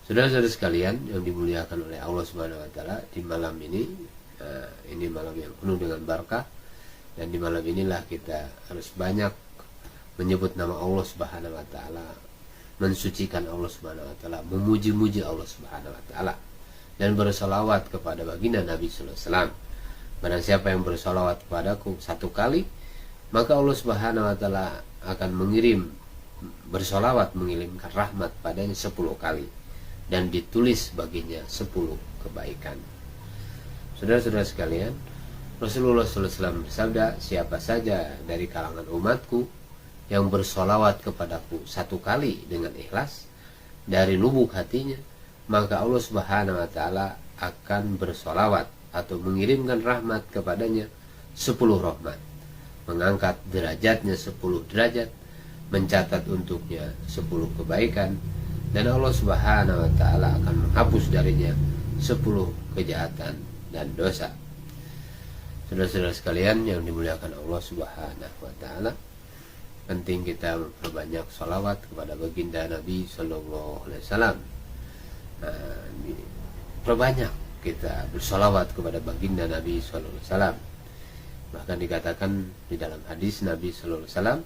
Saudara-saudara sekalian yang dimuliakan oleh Allah Subhanahu wa taala, di malam ini malam yang penuh dengan barakah, dan di malam inilah kita harus banyak menyebut nama Allah Subhanahu wa taala, mensucikan Allah Subhanahu wa taala, memuji-muji Allah Subhanahu wa taala, dan bersolawat kepada baginda Nabi sallallahu alaihi wasallam. Barang siapa yang bersolawat kepadaku satu kali, maka Allah Subhanahu wa taala akan bersolawat mengirimkan rahmat padanya 10 kali, dan ditulis baginya 10 kebaikan. Saudara-saudara sekalian, Rasulullah SAW bersabda, siapa saja dari kalangan umatku yang bersolawat kepadaku satu kali dengan ikhlas dari lubuk hatinya, maka Allah Subhanahu wa taala akan bersolawat atau mengirimkan rahmat kepadanya 10 rahmat, mengangkat derajatnya 10 derajat, mencatat untuknya 10 kebaikan, dan Allah Subhanahu wa taala akan menghapus darinya 10 kejahatan dan dosa. Saudara-saudara sekalian yang dimuliakan Allah Subhanahu wa taala, penting kita memperbanyak salawat kepada baginda Nabi sallallahu alaihi wasallam. Perbanyak kita bersalawat kepada baginda Nabi sallallahu alaihi wasallam. Bahkan dikatakan di dalam hadis Nabi sallallahu alaihi wasallam,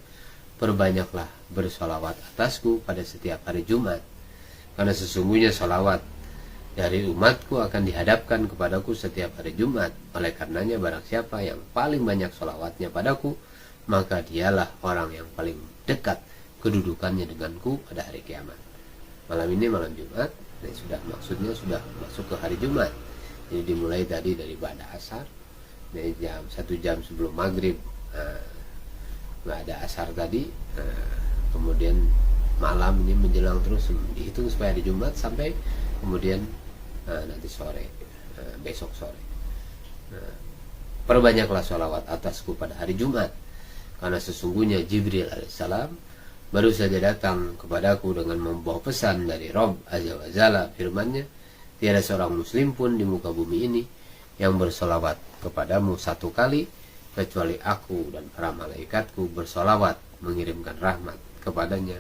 perbanyaklah bersalawat atasku pada setiap hari Jumat, karena sesungguhnya salawat dari umatku akan dihadapkan kepadaku setiap hari Jumat. Oleh karenanya barang siapa yang paling banyak salawatnya padaku, maka dialah orang yang paling dekat kedudukannya denganku pada hari kiamat. Malam ini malam Jumat, dan maksudnya sudah masuk ke hari Jumat. Jadi dimulai tadi dari ba'da asar, dari jam 1 jam sebelum maghrib ba'da asar tadi, kemudian malam ini menjelang terus, dihitung supaya hari Jumat sampai kemudian nanti sore, besok sore. Perbanyaklah sholawat atasku pada hari Jumat, karena sesungguhnya Jibril alaihissalam baru saja datang kepadaku dengan membawa pesan dari Rabb Azza wa Jalla, firman-Nya, tiada seorang muslim pun di muka bumi ini yang bersolawat kepadamu satu kali, kecuali aku dan para malaikatku bersolawat mengirimkan rahmat kepadanya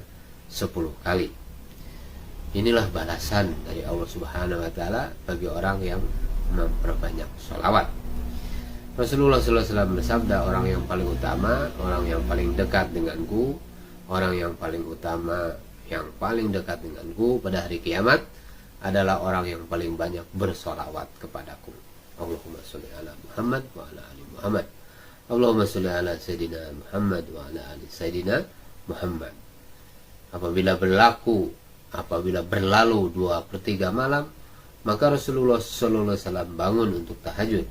10 kali. Inilah balasan dari Allah Subhanahu wa taala bagi orang yang memperbanyak sholawat. Rasulullah SAW bersabda, orang yang paling utama, orang yang paling dekat denganku, orang yang paling utama, yang paling dekat denganku pada hari kiamat adalah orang yang paling banyak bersolawat kepadaku. Allahumma sholli ala Muhammad wa ala ali Muhammad. Allahumma sholli ala Sayyidina Muhammad wa ala ali Sayyidina Muhammad. Apabila berlalu 2/3 malam, maka Rasulullah SAW bangun untuk tahajud,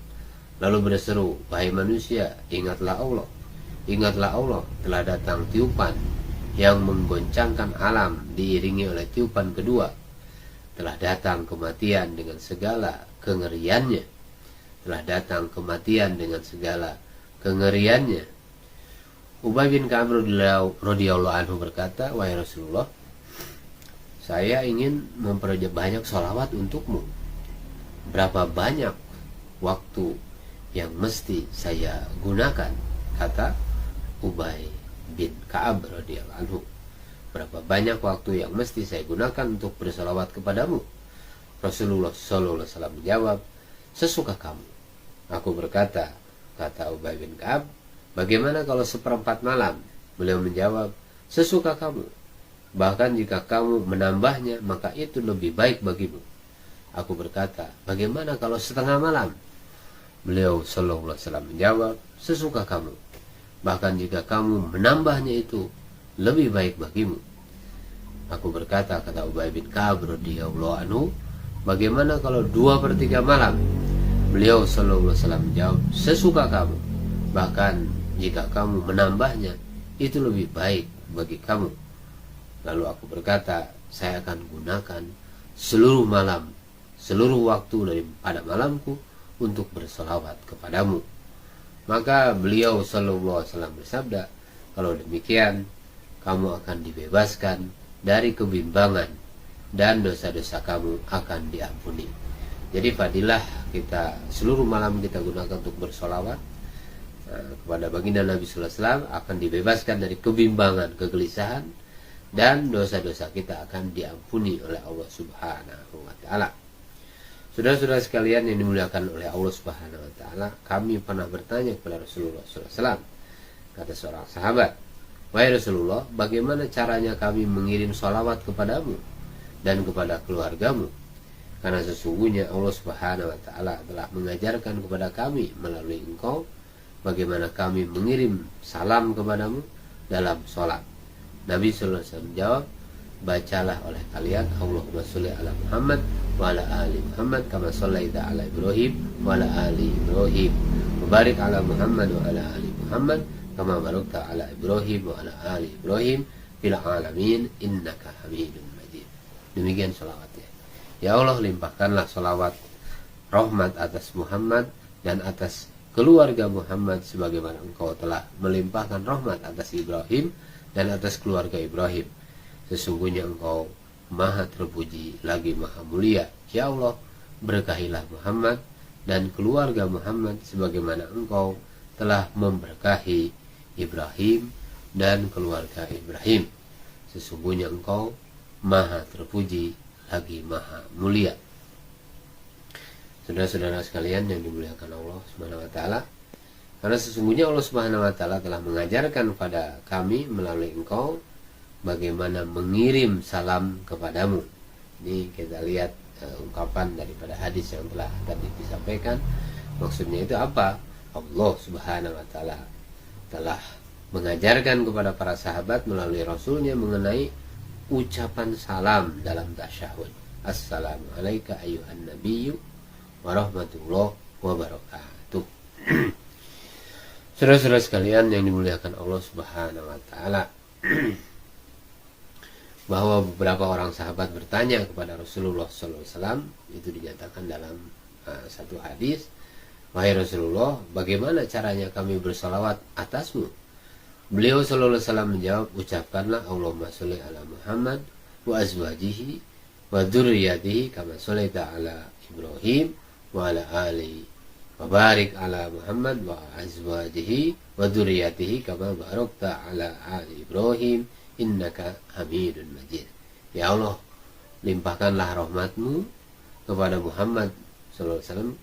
lalu berseru, wahai manusia, ingatlah Allah, ingatlah Allah, telah datang tiupan yang menggoncangkan alam diiringi oleh tiupan kedua, telah datang kematian dengan segala kengeriannya, telah datang kematian dengan segala kengeriannya. Ubay bin Ka'ab radhiyallahu anhu berkata, wahai Rasulullah, saya ingin memperbanyak sholawat untukmu. Berapa banyak waktu yang mesti saya gunakan? Kata Ubay bin Ka'ab radhiyallahu anhu, berapa banyak waktu yang mesti saya gunakan untuk bersolawat kepadamu? Rasulullah sallallahu alaihi wasallam menjawab, sesuka kamu. Aku berkata, kata Ubay bin Ka'ab, bagaimana kalau 1/4 malam? Beliau menjawab, sesuka kamu. Bahkan jika kamu menambahnya, maka itu lebih baik bagimu. Aku berkata, bagaimana kalau 1/2 malam? Beliau sallallahu alaihi wasallam menjawab, sesuka kamu. Bahkan jika kamu menambahnya, itu lebih baik bagimu. Aku berkata, kata Ubay bin Ka'ab radhiyallahu anhu, bagaimana kalau 2/3 malam? Beliau sallallahu alaihi wasallam menjawab, sesuka kamu. Bahkan jika kamu menambahnya, itu lebih baik bagi kamu. Lalu aku berkata, saya akan gunakan seluruh malam, seluruh waktu pada malamku untuk bersolawat kepadamu. Maka beliau sallallahu alaihi wasallam bersabda, kalau demikian kamu akan dibebaskan dari kebimbangan dan dosa-dosa kamu akan diampuni. Jadi fadilah kita seluruh malam kita gunakan untuk bersolawat kepada baginda Nabi sallallahu alaihi wasallam, akan dibebaskan dari kebimbangan, kegelisahan, dan dosa-dosa kita akan diampuni oleh Allah Subhanahu wa taala. Saudara-saudara sekalian yang dimuliakan oleh Allah Subhanahu wa taala, kami pernah bertanya kepada Rasulullah SAW. Kata seorang sahabat, "Wahai Rasulullah, bagaimana caranya kami mengirim sholawat kepadamu dan kepada keluargamu? Karena sesungguhnya Allah Subhanahu wa taala telah mengajarkan kepada kami melalui engkau bagaimana kami mengirim salam kepadamu dalam sholat." Nabi sallallahu alaihi wasallam menjawab, "Bacalah oleh kalian Allahumma sholli ala Muhammad wa ala ali Muhammad kama shallaita ala Ibrahim wa ala ali Ibrahim wa barik ala Muhammad wa ala ali Muhammad kama barakta ala Ibrahim wa ala ali Ibrahim fil alamin innaka Hamidum Majid." Demikian sholawatnya. Ya Allah, limpahkanlah sholawat rahmat atas Muhammad dan atas keluarga Muhammad sebagaimana engkau telah melimpahkan rahmat atas Ibrahim dan atas keluarga Ibrahim. Sesungguhnya engkau maha terpuji lagi maha mulia. Ya Allah, berkahilah Muhammad dan keluarga Muhammad sebagaimana engkau telah memberkahi Ibrahim dan keluarga Ibrahim. Sesungguhnya engkau maha terpuji lagi maha mulia. Saudara-saudara sekalian yang dimuliakan Allah Subhanahu wa taala, karena sesungguhnya Allah Subhanahu wa taala telah mengajarkan kepada kami melalui engkau bagaimana mengirim salam kepadamu. Ini kita lihat ungkapan daripada hadis yang telah tadi disampaikan. Maksudnya itu apa? Allah Subhanahu wa taala telah mengajarkan kepada para sahabat melalui Rasulnya mengenai ucapan salam dalam tasyahud. Assalamualaikum ayyuhan nabiyyu warahmatullahi wabarakatuh. Saudara-saudara sekalian yang dimuliakan Allah Subhanahu wa taala, bahwa beberapa orang sahabat bertanya kepada Rasulullah SAW, itu dinyatakan dalam satu hadis, "Wahai Rasulullah, bagaimana caranya kami bersalawat atasmu?" Beliau sallallahu alaihi wasallam menjawab, "Ucapkanlah Allahumma sholli ala Muhammad wa azwajihi wa dzurriyyatihi kama shallaita ala Ibrahim wa ala ali wa barik ala Muhammad wa azwajihi wa dzurriyyatihi kama barakta ala ali Ibrahim innaka Hamidun Majid." Ya Allah, limpahkanlah rahmatmu kepada Muhammad sallallahu alaihi wasallam,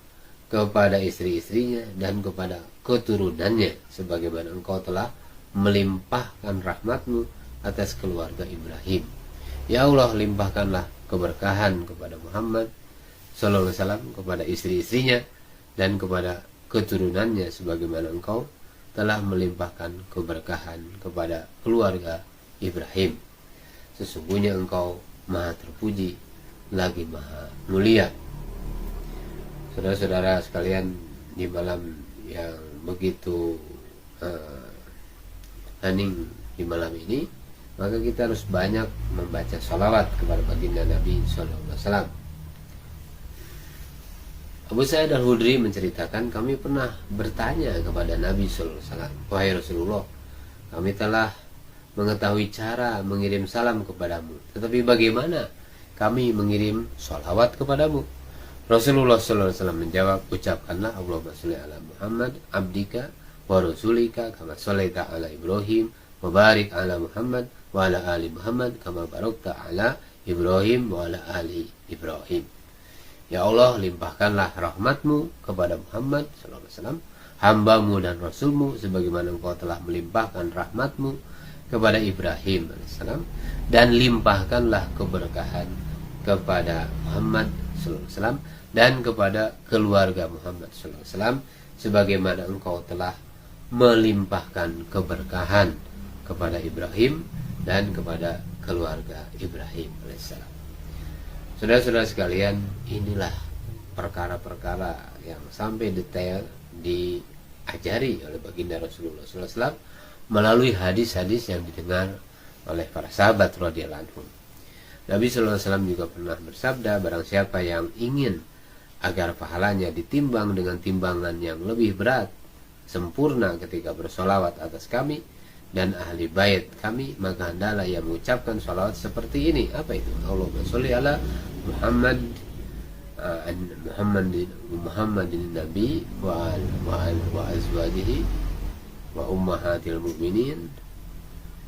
kepada istri-istrinya dan kepada keturunannya sebagaimana engkau telah melimpahkan rahmatmu atas keluarga Ibrahim. Ya Allah, limpahkanlah keberkahan kepada Muhammad sallallahu alaihi wasallam, kepada istri-istrinya dan kepada keturunannya sebagaimana engkau telah melimpahkan keberkahan kepada keluarga Ibrahim. Sesungguhnya engkau maha terpuji lagi maha mulia. Saudara-saudara sekalian, di malam yang begitu hening di malam ini, maka kita harus banyak membaca sholawat kepada baginda Nabi SAW. Abu Sa'id Al-Khudri menceritakan, kami pernah bertanya kepada Nabi SAW, "Wahai Rasulullah, kami telah mengetahui cara mengirim salam kepadamu, tetapi bagaimana kami mengirim sholawat kepadamu?" Rasulullah SAW menjawab, "Ucapkanlah Allahumma sholli ala Muhammad abdika wa rasulika kama shallaita ala Ibrahim wa barik ala Muhammad wa ala ali Muhammad kama barakta ala Ibrahim wa ala ali Ibrahim." Ya Allah, limpahkanlah rahmatmu kepada Muhammad SAW, hambamu dan rasulmu, sebagaimana engkau telah melimpahkan rahmatmu kepada Ibrahim AS, dan limpahkanlah keberkahan kepada Muhammad SAW dan kepada keluarga Muhammad SAW, sebagaimana engkau telah melimpahkan keberkahan kepada Ibrahim dan kepada keluarga Ibrahim AS. Saudara-saudara sekalian, inilah perkara-perkara yang sampai detail diajari oleh baginda Rasulullah SAW melalui hadis-hadis yang didengar oleh para sahabat radhiyallahu anhum. Nabi SAW juga pernah bersabda, "Barang siapa yang ingin agar pahalanya ditimbang dengan timbangan yang lebih berat, sempurna ketika bersolawat atas kami dan ahli bait kami, maka hendaklah ia mengucapkan salawat seperti ini." Apa itu? Allahumma sholli ala Muhammadin Nabi wa azwajihi wa ummahatil mu'minin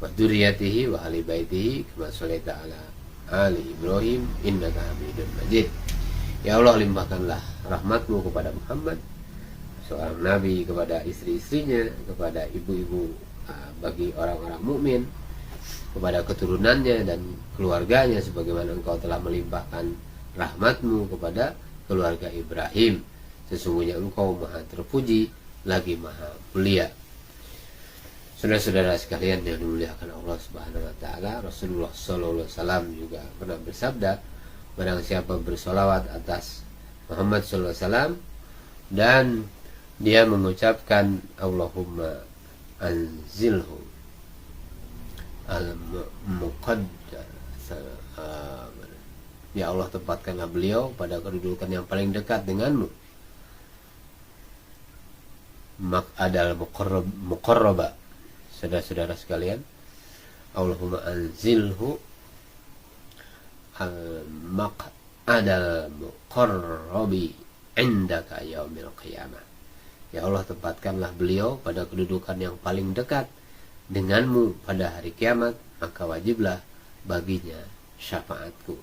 wa dzurriyyatihi wa ahli baitihi kama shalaita ala ali Ibrahim innaka Hamidum Majid. Ya Allah, limpahkanlah rahmatmu kepada Muhammad, seorang nabi, kepada istri-istrinya, kepada ibu-ibu bagi orang-orang mukmin, kepada keturunannya dan keluarganya, sebagaimana engkau telah melimpahkan rahmatmu kepada keluarga Ibrahim. Sesungguhnya engkau maha terpuji lagi maha mulia. Saudara-saudara sekalian yang dimuliakan Allah Subhanahu wa taala, Rasulullah sallallahu alaihi wasallam juga pernah bersabda, barang siapa bersolawat atas Muhammad sallallahu alaihi wasallam dan dia mengucapkan Allahumma anzilhu al-muqaddas, ya Allah, tempatkanlah beliau pada kedudukan yang paling dekat denganmu, maq'adal muqarraba. Saudara-saudara sekalian, Allahumma anzilhu al-maq'adal muqarrabi indaka yaumil qiyamah. Ya Allah, tempatkanlah beliau pada kedudukan yang paling dekat denganmu pada hari kiamat, maka wajiblah baginya syafaatku.